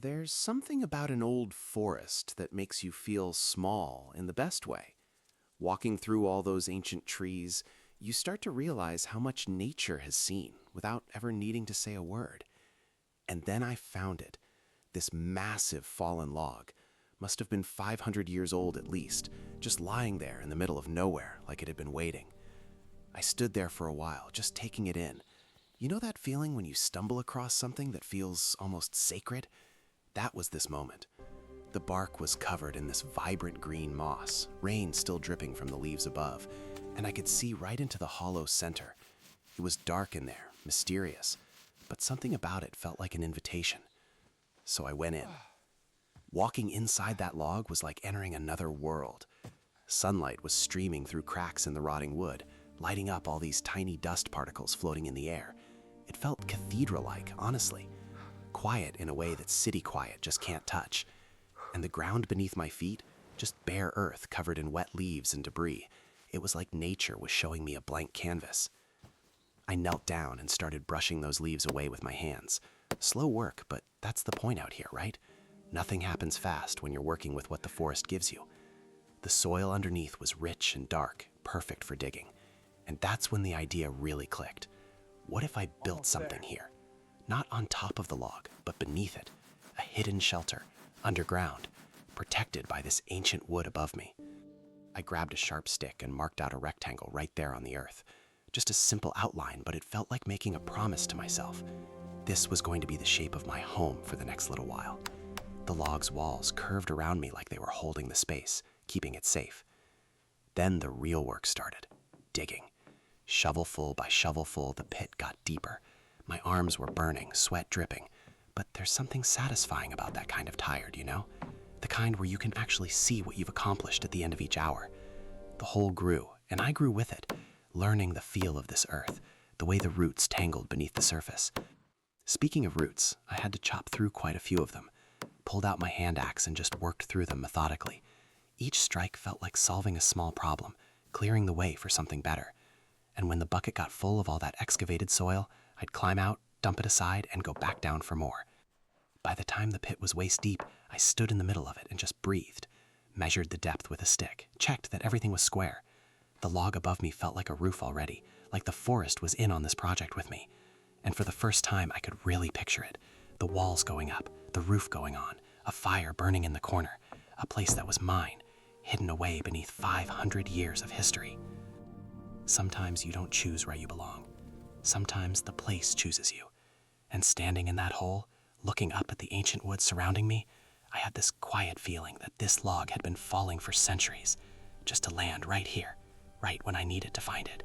There's something about an old forest that makes you feel small in the best way. Walking through all those ancient trees, you start to realize how much nature has seen without ever needing to say a word. And then I found it. This massive fallen log. Must have been 500 years old at least, just lying there in the middle of nowhere like it had been waiting. I stood there for a while, just taking it in. You know that feeling when you stumble across something that feels almost sacred? That was this moment. The bark was covered in this vibrant green moss, rain still dripping from the leaves above, and I could see right into the hollow center. It was dark in there, mysterious, but something about it felt like an invitation. So I went in. Walking inside that log was like entering another world. Sunlight was streaming through cracks in the rotting wood, lighting up all these tiny dust particles floating in the air. It felt cathedral-like, honestly. Quiet in a way that city quiet just can't touch. And the ground beneath my feet, just bare earth covered in wet leaves and debris. It was like nature was showing me a blank canvas. I knelt down and started brushing those leaves away with my hands. Slow work, but that's the point out here, right? Nothing happens fast when you're working with what the forest gives you. The soil underneath was rich and dark, perfect for digging. And that's when the idea really clicked. What if I built something here? Not on top of the log, but beneath it. A hidden shelter, underground, protected by this ancient wood above me. I grabbed a sharp stick and marked out a rectangle right there on the earth. Just a simple outline, but it felt like making a promise to myself. This was going to be the shape of my home for the next little while. The log's walls curved around me like they were holding the space, keeping it safe. Then the real work started, digging. Shovelful by shovelful, the pit got deeper. My arms were burning, sweat dripping. But there's something satisfying about that kind of tired, you know? The kind where you can actually see what you've accomplished at the end of each hour. The hole grew, and I grew with it, learning the feel of this earth, the way the roots tangled beneath the surface. Speaking of roots, I had to chop through quite a few of them. Pulled out my hand axe and just worked through them methodically. Each strike felt like solving a small problem, clearing the way for something better. And when the bucket got full of all that excavated soil, I'd climb out, dump it aside, and go back down for more. By the time the pit was waist deep, I stood in the middle of it and just breathed, measured the depth with a stick, checked that everything was square. The log above me felt like a roof already, like the forest was in on this project with me. And for the first time, I could really picture it. The walls going up, the roof going on, a fire burning in the corner, a place that was mine, hidden away beneath 500 years of history. Sometimes you don't choose where you belong. Sometimes the place chooses you. And standing in that hole, looking up at the ancient woods surrounding me, I had this quiet feeling that this log had been falling for centuries, just to land right here, right when I needed to find it.